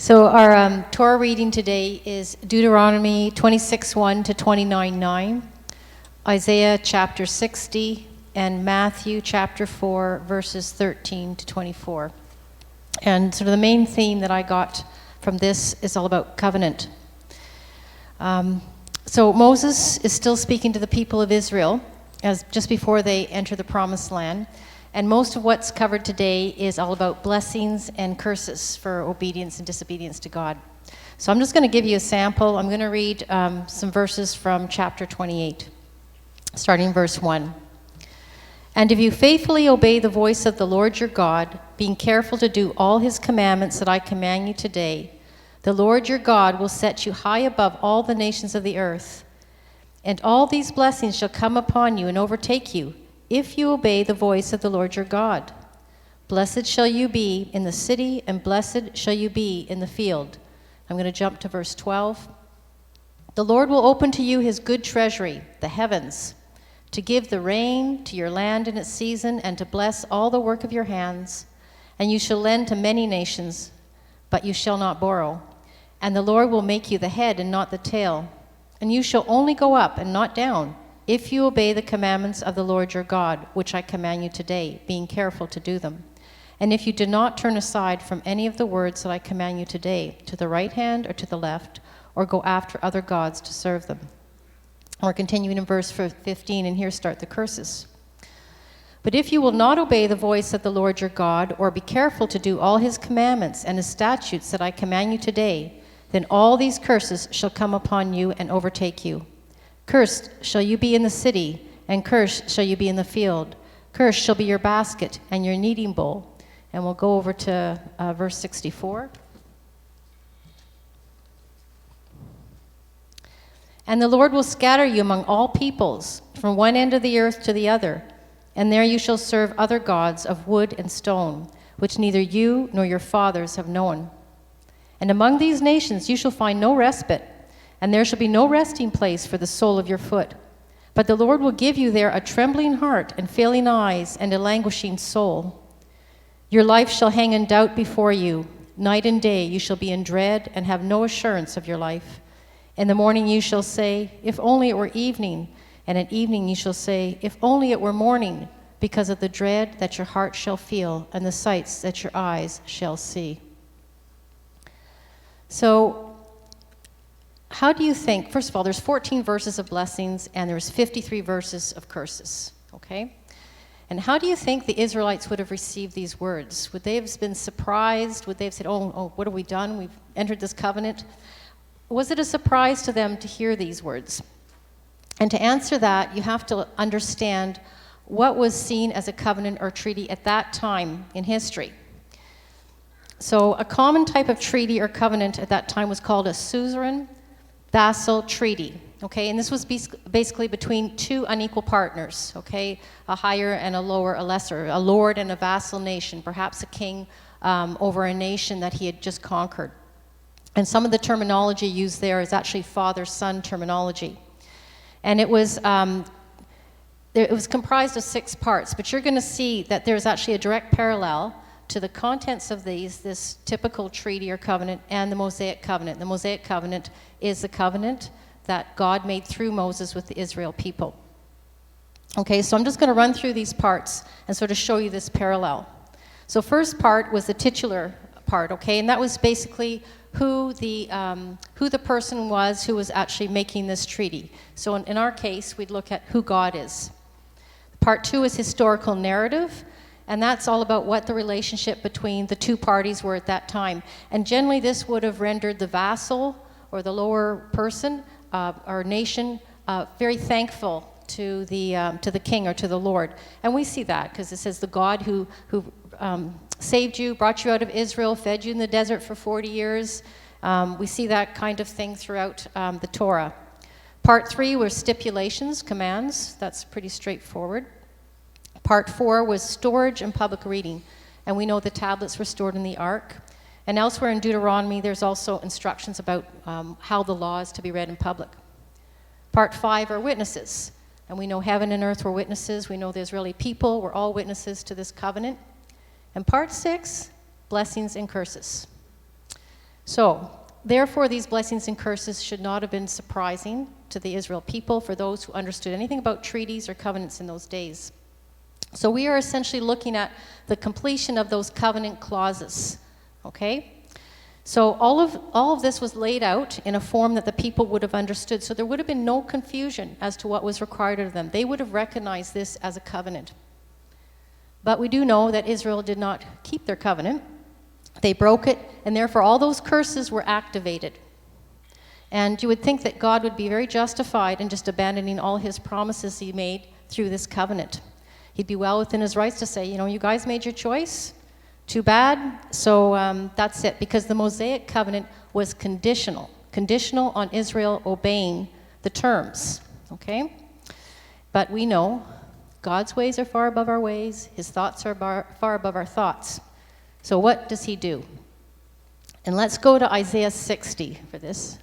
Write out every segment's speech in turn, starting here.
So our Torah reading today is Deuteronomy 26:1 to 29:9, Isaiah chapter 60, and Matthew chapter 4, verses 13 to 24. And sort of the main theme that I got from this is all about covenant. So Moses is still speaking to the people of Israel as just before they enter the promised land. And most of what's covered today is all about blessings and curses for obedience and disobedience to God. So I'm just going to give you a sample. I'm going to read some verses from chapter 28, starting verse 1. And if you faithfully obey the voice of the Lord your God, being careful to do all his commandments that I command you today, the Lord your God will set you high above all the nations of the earth. And all these blessings shall come upon you and overtake you, if you obey the voice of the Lord your God. Blessed shall you be in the city, and blessed shall you be in the field. I'm going to jump to verse 12. The Lord will open to you his good treasury, the heavens, to give the rain to your land in its season, and to bless all the work of your hands. And you shall lend to many nations, but you shall not borrow. And the Lord will make you the head and not the tail. And you shall only go up and not down, if you obey the commandments of the Lord your God, which I command you today, being careful to do them. And if you do not turn aside from any of the words that I command you today, to the right hand or to the left, or go after other gods to serve them. We're continuing in verse 15, and here start the curses. But if you will not obey the voice of the Lord your God, or be careful to do all his commandments and his statutes that I command you today, then all these curses shall come upon you and overtake you. Cursed shall you be in the city, and cursed shall you be in the field. Cursed shall be your basket and your kneading bowl. And we'll go over to verse 64. And the Lord will scatter you among all peoples, from one end of the earth to the other. And there you shall serve other gods of wood and stone, which neither you nor your fathers have known. And among these nations you shall find no respite, and there shall be no resting place for the sole of your foot. But the Lord will give you there a trembling heart and failing eyes and a languishing soul. Your life shall hang in doubt before you. Night and day you shall be in dread and have no assurance of your life. In the morning you shall say, if only it were evening. And at evening you shall say, if only it were morning, because of the dread that your heart shall feel and the sights that your eyes shall see. So, how do you think, first of all, there's 14 verses of blessings and there's 53 verses of curses, okay? And how do you think the Israelites would have received these words? Would they have been surprised? Would they have said, oh, what have we done? We've entered this covenant. Was it a surprise to them to hear these words? And to answer that, you have to understand what was seen as a covenant or treaty at that time in history. So a common type of treaty or covenant at that time was called a suzerain vassal treaty, okay? And this was basically between two unequal partners, okay? A higher and a lower, a lesser, a lord and a vassal nation, perhaps a king over a nation that he had just conquered. And some of the terminology used there is actually father-son terminology. And it was comprised of 6 parts, but you're going to see that there's actually a direct parallel to the contents of this typical treaty or covenant and the Mosaic covenant. The Mosaic covenant is the covenant that God made through Moses with the Israel people. Okay, so I'm just going to run through these parts and sort of show you this parallel. So first part was the titular part, okay, and that was basically who the person was who was actually making this treaty. So in our case, we'd look at who God is. Part 2 is historical narrative. And that's all about what the relationship between the two parties were at that time. And generally this would have rendered the vassal or the lower person or nation very thankful to the king or to the Lord. And we see that because it says the God who saved you, brought you out of Israel, fed you in the desert for 40 years. We see that kind of thing throughout the Torah. Part 3 were stipulations, commands. That's pretty straightforward. Part 4 was storage and public reading. And we know the tablets were stored in the ark. And elsewhere in Deuteronomy, there's also instructions about how the law is to be read in public. Part 5 are witnesses. And we know heaven and earth were witnesses. We know the Israeli people were all witnesses to this covenant. And part 6, blessings and curses. So, therefore, these blessings and curses should not have been surprising to the Israel people for those who understood anything about treaties or covenants in those days. So we are essentially looking at the completion of those covenant clauses, okay? So all of this was laid out in a form that the people would have understood. So there would have been no confusion as to what was required of them. They would have recognized this as a covenant. But we do know that Israel did not keep their covenant. They broke it, and therefore all those curses were activated. And you would think that God would be very justified in just abandoning all his promises he made through this covenant. He'd be well within his rights to say, you guys made your choice. Too bad. So that's it. Because the Mosaic covenant was conditional on Israel obeying the terms. Okay? But we know God's ways are far above our ways. His thoughts are far above our thoughts. So what does he do? And let's go to Isaiah 60 for this.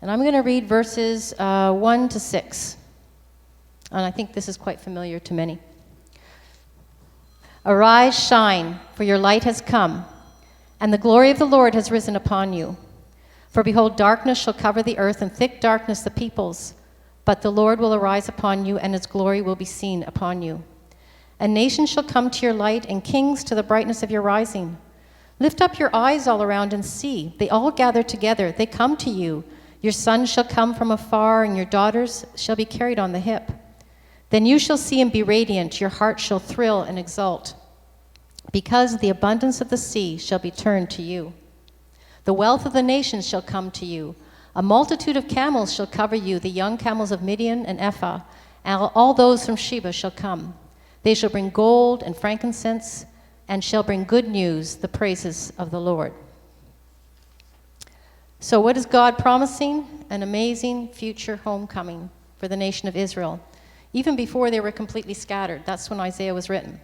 And I'm going to read verses 1 to 6. And I think this is quite familiar to many. Arise, shine, for your light has come, and the glory of the Lord has risen upon you. For behold, darkness shall cover the earth, and thick darkness the peoples. But the Lord will arise upon you, and his glory will be seen upon you. And nations shall come to your light, and kings to the brightness of your rising. Lift up your eyes all around and see. They all gather together. They come to you. Your sons shall come from afar, and your daughters shall be carried on the hip. Then you shall see and be radiant. Your heart shall thrill and exult, because the abundance of the sea shall be turned to you. The wealth of the nations shall come to you. A multitude of camels shall cover you, the young camels of Midian and Ephah, and all those from Sheba shall come. They shall bring gold and frankincense, and shall bring good news, the praises of the Lord. So what is God promising? An amazing future homecoming for the nation of Israel, even before they were completely scattered. That's when Isaiah was written.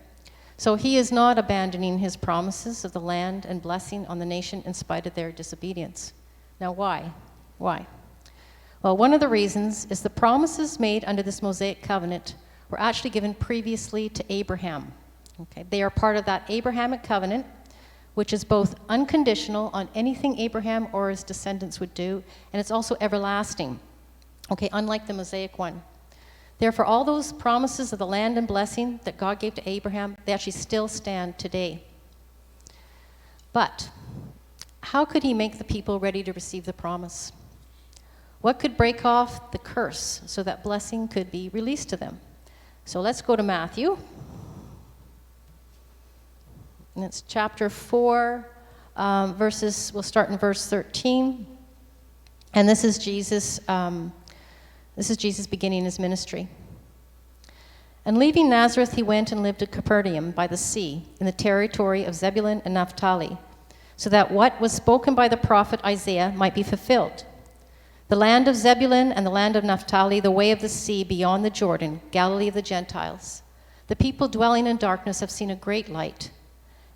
So he is not abandoning his promises of the land and blessing on the nation in spite of their disobedience. Now why? Why? Well, one of the reasons is the promises made under this Mosaic covenant were actually given previously to Abraham. Okay? They are part of that Abrahamic covenant, which is both unconditional on anything Abraham or his descendants would do, and it's also everlasting, okay, unlike the Mosaic one. Therefore, all those promises of the land and blessing that God gave to Abraham, they actually still stand today. But how could he make the people ready to receive the promise? What could break off the curse so that blessing could be released to them? So let's go to Matthew. And it's chapter 4, we'll start in verse 13. And this is Jesus beginning his ministry. And leaving Nazareth, he went and lived at Capernaum by the sea, in the territory of Zebulun and Naphtali, so that what was spoken by the prophet Isaiah might be fulfilled. The land of Zebulun and the land of Naphtali, the way of the sea beyond the Jordan, Galilee of the Gentiles. The people dwelling in darkness have seen a great light.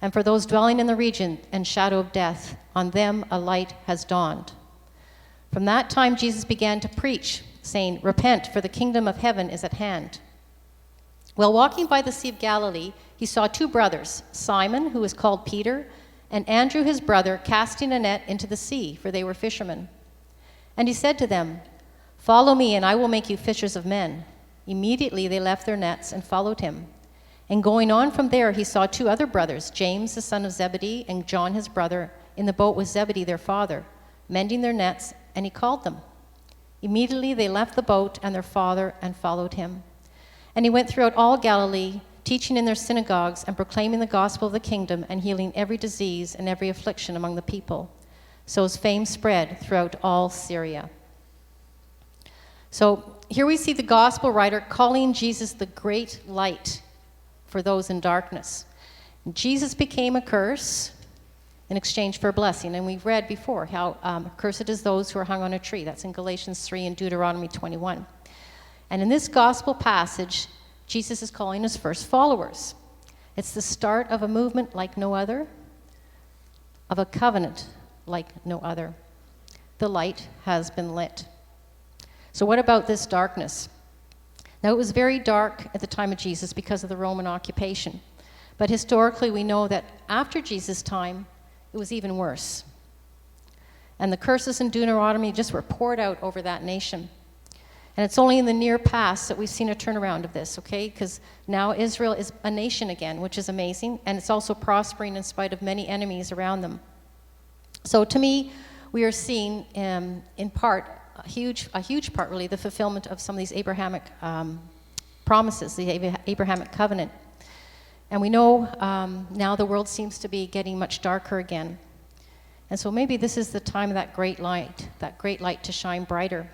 And for those dwelling in the region and shadow of death, on them a light has dawned. From that time Jesus began to preach, saying, Repent, for the kingdom of heaven is at hand. While walking by the Sea of Galilee, he saw two brothers, Simon, who was called Peter, and Andrew his brother, casting a net into the sea, for they were fishermen. And he said to them, Follow me, and I will make you fishers of men. Immediately they left their nets and followed him. And going on from there, he saw two other brothers, James the son of Zebedee and John his brother, in the boat with Zebedee their father, mending their nets, and he called them. Immediately they left the boat and their father and followed him. And he went throughout all Galilee, teaching in their synagogues and proclaiming the gospel of the kingdom and healing every disease and every affliction among the people. So his fame spread throughout all Syria. So here we see the gospel writer calling Jesus the great light for those in darkness. Jesus became a curse in exchange for a blessing. And we've read before how cursed is those who are hung on a tree. That's in Galatians 3 and Deuteronomy 21. And in this gospel passage, Jesus is calling his first followers. It's the start of a movement like no other, of a covenant like no other. The light has been lit. So what about this darkness? Now, it was very dark at the time of Jesus because of the Roman occupation. But historically, we know that after Jesus' time, it was even worse. And the curses in Deuteronomy just were poured out over that nation. And it's only in the near past that we've seen a turnaround of this, okay? Because now Israel is a nation again, which is amazing, and it's also prospering in spite of many enemies around them. So to me, we are seeing, in part, a huge part really, the fulfillment of some of these Abrahamic promises, the Abrahamic covenant. And we know now the world seems to be getting much darker again. And so maybe this is the time of that great light to shine brighter.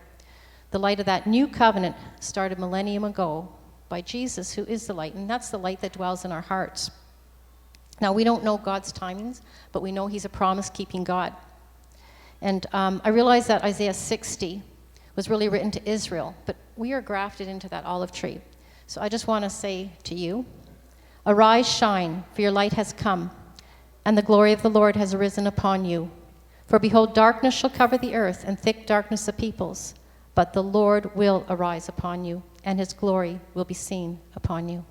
The light of that new covenant started millennium ago by Jesus, who is the light, and that's the light that dwells in our hearts. Now, we don't know God's timings, but we know he's a promise-keeping God. And I realize that Isaiah 60 was really written to Israel, but we are grafted into that olive tree. So I just want to say to you, arise, shine, for your light has come, and the glory of the Lord has arisen upon you. For behold, darkness shall cover the earth, and thick darkness the peoples. But the Lord will arise upon you, and his glory will be seen upon you.